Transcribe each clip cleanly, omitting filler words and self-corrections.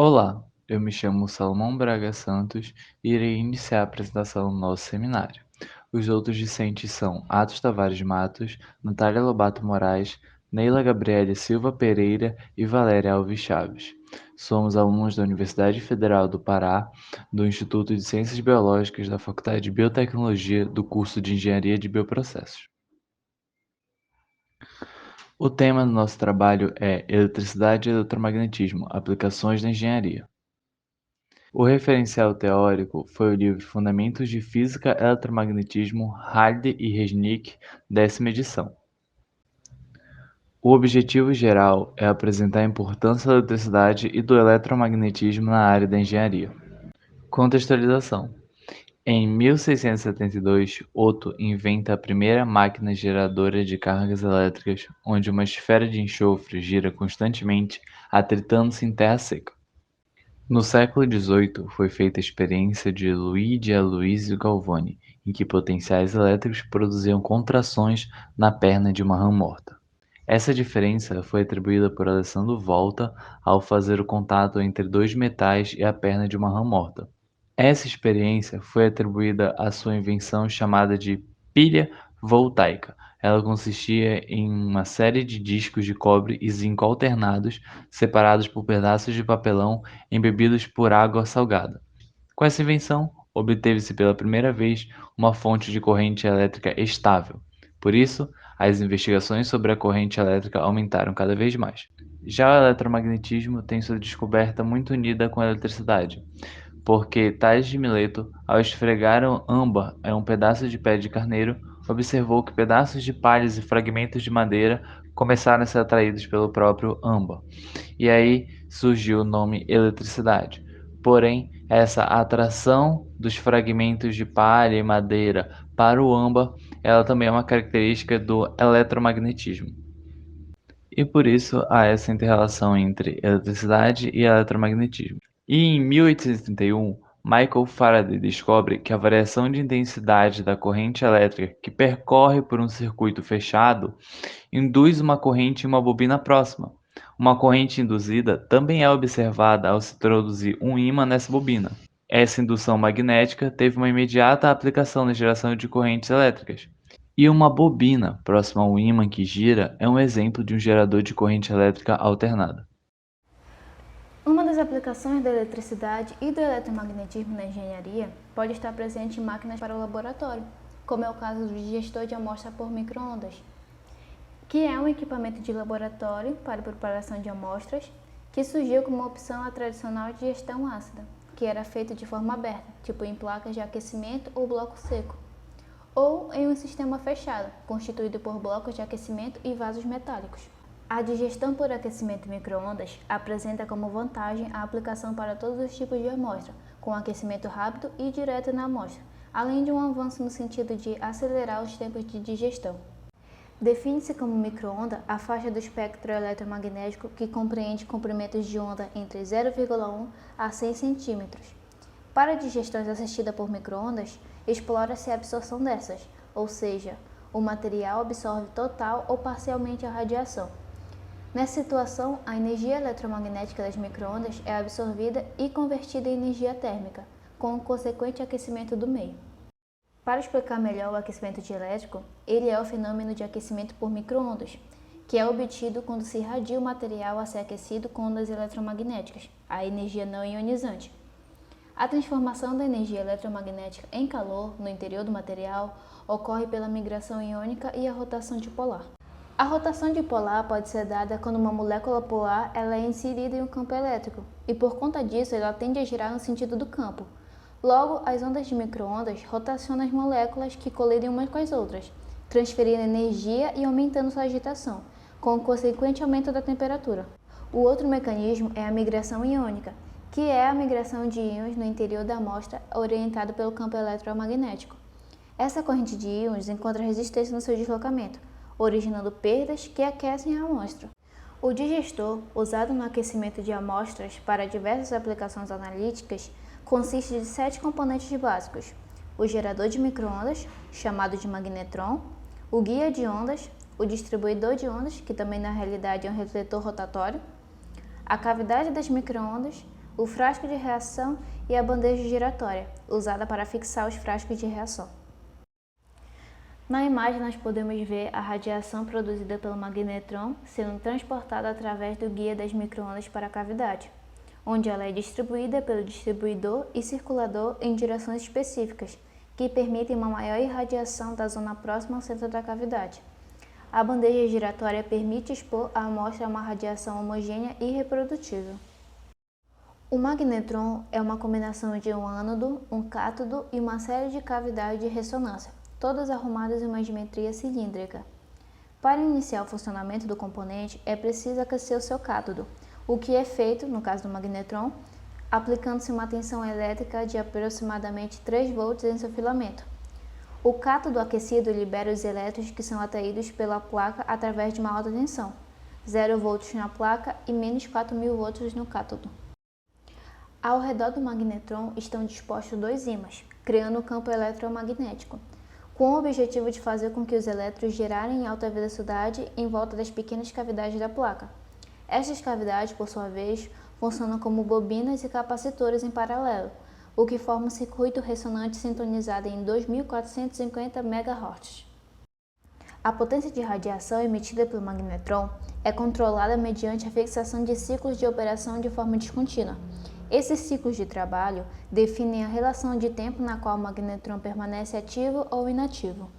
Olá, eu me chamo Salomão Braga Santos e irei iniciar a apresentação do nosso seminário. Os outros discentes são Atos Tavares Matos, Natália Lobato Moraes, Neila Gabriele Silva Pereira e Valéria Alves Chaves. Somos alunos da Universidade Federal do Pará, do Instituto de Ciências Biológicas da Faculdade de Biotecnologia do curso de Engenharia de Bioprocessos. O tema do nosso trabalho é Eletricidade e Eletromagnetismo, aplicações da engenharia. O referencial teórico foi o livro Fundamentos de Física Eletromagnetismo, Hardy e Resnick, 10ª edição. O objetivo geral é apresentar a importância da eletricidade e do eletromagnetismo na área da engenharia. Contextualização. Em 1672, Otto inventa a primeira máquina geradora de cargas elétricas, onde uma esfera de enxofre gira constantemente, atritando-se em terra seca. No século XVIII, foi feita a experiência de Luigi Aloisio Galvani, em que potenciais elétricos produziam contrações na perna de uma rã morta. Essa diferença foi atribuída por Alessandro Volta ao fazer o contato entre dois metais e a perna de uma rã morta. Essa experiência foi atribuída à sua invenção chamada de pilha voltaica. Ela consistia em uma série de discos de cobre e zinco alternados, separados por pedaços de papelão embebidos por água salgada. Com essa invenção, obteve-se pela primeira vez uma fonte de corrente elétrica estável. Por isso, as investigações sobre a corrente elétrica aumentaram cada vez mais. Já o eletromagnetismo tem sua descoberta muito unida com a eletricidade, porque Tales de Mileto, ao esfregar um âmbar em um pedaço de pé de carneiro, observou que pedaços de palhas e fragmentos de madeira começaram a ser atraídos pelo próprio âmbar, e aí surgiu o nome eletricidade. Porém, essa atração dos fragmentos de palha e madeira para o âmbar, ela também é uma característica do eletromagnetismo. E por isso há essa interrelação entre eletricidade e eletromagnetismo. E em 1831, Michael Faraday descobre que a variação de intensidade da corrente elétrica que percorre por um circuito fechado induz uma corrente em uma bobina próxima. Uma corrente induzida também é observada ao se introduzir um ímã nessa bobina. Essa indução magnética teve uma imediata aplicação na geração de correntes elétricas. E uma bobina próxima ao ímã que gira é um exemplo de um gerador de corrente elétrica alternada. Uma das aplicações da eletricidade e do eletromagnetismo na engenharia pode estar presente em máquinas para o laboratório, como é o caso do digestor de amostra por microondas, que é um equipamento de laboratório para preparação de amostras que surgiu como opção à tradicional digestão ácida, que era feito de forma aberta, tipo em placas de aquecimento ou bloco seco, ou em um sistema fechado, constituído por blocos de aquecimento e vasos metálicos. A digestão por aquecimento em microondas apresenta como vantagem a aplicação para todos os tipos de amostra, com aquecimento rápido e direto na amostra, além de um avanço no sentido de acelerar os tempos de digestão. Define-se como microonda a faixa do espectro eletromagnético que compreende comprimentos de onda entre 0,1 a 100 cm. Para digestões assistidas por microondas, explora-se a absorção dessas, ou seja, o material absorve total ou parcialmente a radiação. Nessa situação, a energia eletromagnética das microondas é absorvida e convertida em energia térmica, com o consequente aquecimento do meio. Para explicar melhor o aquecimento dielétrico, ele é o fenômeno de aquecimento por microondas, que é obtido quando se irradia o material a ser aquecido com ondas eletromagnéticas, a energia não ionizante. A transformação da energia eletromagnética em calor no interior do material ocorre pela migração iônica e a rotação dipolar. A rotação dipolar pode ser dada quando uma molécula polar ela é inserida em um campo elétrico, e por conta disso ela tende a girar no sentido do campo. Logo, as ondas de microondas rotacionam as moléculas que colidem umas com as outras, transferindo energia e aumentando sua agitação, com o consequente aumento da temperatura. O outro mecanismo é a migração iônica, que é a migração de íons no interior da amostra orientado pelo campo eletromagnético. Essa corrente de íons encontra resistência no seu deslocamento, originando perdas que aquecem a amostra. O digestor, usado no aquecimento de amostras para diversas aplicações analíticas, consiste de 7 componentes básicos: o gerador de microondas, chamado de magnetron, o guia de ondas, o distribuidor de ondas, que também na realidade é um refletor rotatório, a cavidade das microondas, o frasco de reação e a bandeja giratória, usada para fixar os frascos de reação. Na imagem, nós podemos ver a radiação produzida pelo magnetron sendo transportada através do guia das microondas para a cavidade, onde ela é distribuída pelo distribuidor e circulador em direções específicas, que permitem uma maior irradiação da zona próxima ao centro da cavidade. A bandeja giratória permite expor a amostra a uma radiação homogênea e reprodutível. O magnetron é uma combinação de um ânodo, um cátodo e uma série de cavidades de ressonância, todas arrumadas em uma geometria cilíndrica. Para iniciar o funcionamento do componente, é preciso aquecer o seu cátodo, o que é feito, no caso do magnetron, aplicando-se uma tensão elétrica de aproximadamente 3 volts em seu filamento. O cátodo aquecido libera os elétrons que são atraídos pela placa através de uma alta tensão, 0 volts na placa e menos 4.000 volts no cátodo. Ao redor do magnetron estão dispostos 2 ímãs, criando um campo eletromagnético, com o objetivo de fazer com que os elétrons girarem em alta velocidade em volta das pequenas cavidades da placa. Estas cavidades, por sua vez, funcionam como bobinas e capacitores em paralelo, o que forma um circuito ressonante sintonizado em 2.450 MHz. A potência de radiação emitida pelo magnetron é controlada mediante a fixação de ciclos de operação de forma descontínua. Esses ciclos de trabalho definem a relação de tempo na qual o magnetron permanece ativo ou inativo.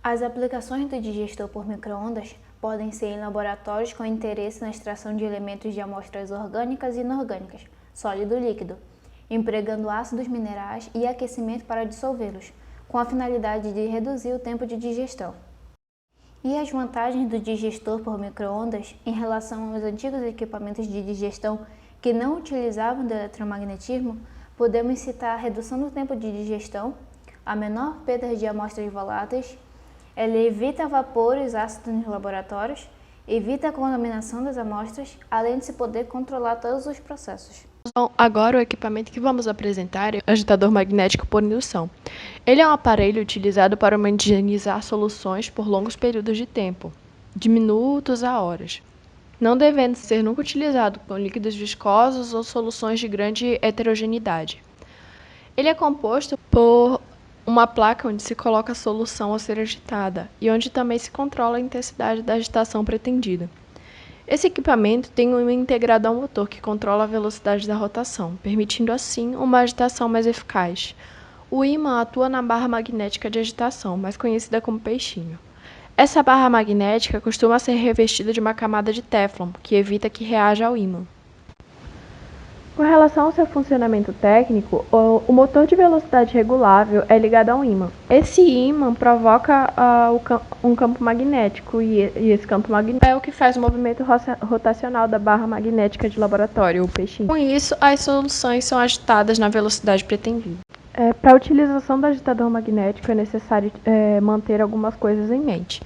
As aplicações do digestor por microondas podem ser em laboratórios com interesse na extração de elementos de amostras orgânicas e inorgânicas, sólido e líquido, empregando ácidos minerais e aquecimento para dissolvê-los, com a finalidade de reduzir o tempo de digestão. E as vantagens do digestor por microondas em relação aos antigos equipamentos de digestão que não utilizavam do eletromagnetismo, podemos citar a redução do tempo de digestão, a menor perda de amostras voláteis, ela evita vapores ácidos nos laboratórios, evita a contaminação das amostras, além de se poder controlar todos os processos. Então, agora o equipamento que vamos apresentar é o agitador magnético por indução. Ele é um aparelho utilizado para homogeneizar soluções por longos períodos de tempo, de minutos a horas, não devendo ser nunca utilizado com líquidos viscosos ou soluções de grande heterogeneidade. Ele é composto por uma placa onde se coloca a solução a ser agitada e onde também se controla a intensidade da agitação pretendida. Esse equipamento tem um ímã integrado ao motor que controla a velocidade da rotação, permitindo assim uma agitação mais eficaz. O ímã atua na barra magnética de agitação, mais conhecida como peixinho. Essa barra magnética costuma ser revestida de uma camada de téflon, que evita que reaja ao ímã. Com relação ao seu funcionamento técnico, o motor de velocidade regulável é ligado a um ímã. Esse ímã provoca um campo magnético e esse campo magnético é o que faz o movimento rotacional da barra magnética de laboratório, o peixinho. Com isso, as soluções são agitadas na velocidade pretendida. Para a utilização do agitador magnético é necessário manter algumas coisas em mente.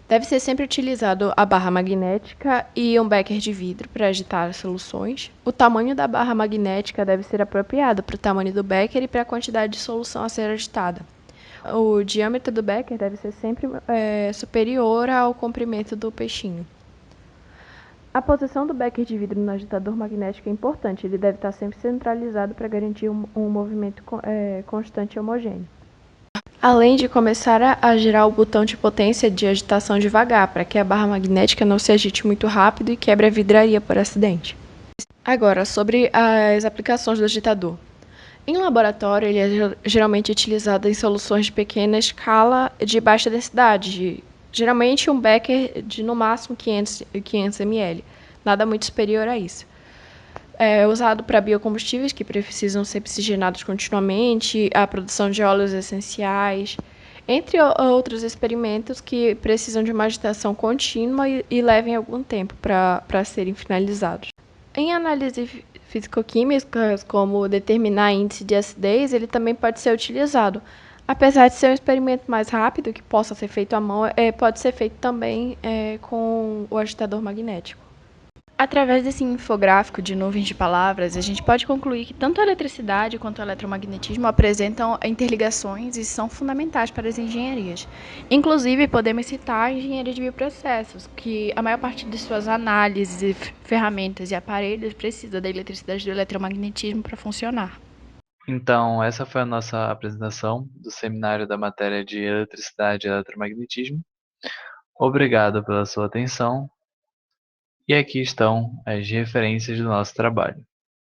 Deve ser sempre utilizado a barra magnética e um becker de vidro para agitar as soluções. O tamanho da barra magnética deve ser apropriado para o tamanho do becker e para a quantidade de solução a ser agitada. O diâmetro do becker deve ser sempre superior ao comprimento do peixinho. A posição do becker de vidro no agitador magnético é importante. Ele deve estar sempre centralizado para garantir um movimento constante e homogêneo. Além de começar a girar o botão de potência de agitação devagar, para que a barra magnética não se agite muito rápido e quebre a vidraria por acidente. Agora, sobre as aplicações do agitador. Em laboratório, ele é geralmente utilizado em soluções de pequena escala de baixa densidade, geralmente um becker de no máximo 500 ml, nada muito superior a isso. É usado para biocombustíveis que precisam ser oxigenados continuamente, a produção de óleos essenciais, entre outros experimentos que precisam de uma agitação contínua e levem algum tempo para serem finalizados. Em análises físico-químicas, como determinar índice de acidez, ele também pode ser utilizado. Apesar de ser um experimento mais rápido, que possa ser feito à mão, pode ser feito também com o agitador magnético. Através desse infográfico de nuvens de palavras, a gente pode concluir que tanto a eletricidade quanto o eletromagnetismo apresentam interligações e são fundamentais para as engenharias. Inclusive, podemos citar a engenharia de bioprocessos, que a maior parte de suas análises, ferramentas e aparelhos precisa da eletricidade e do eletromagnetismo para funcionar. Então, essa foi a nossa apresentação do seminário da matéria de Eletricidade e Eletromagnetismo. Obrigado pela sua atenção e aqui estão as referências do nosso trabalho.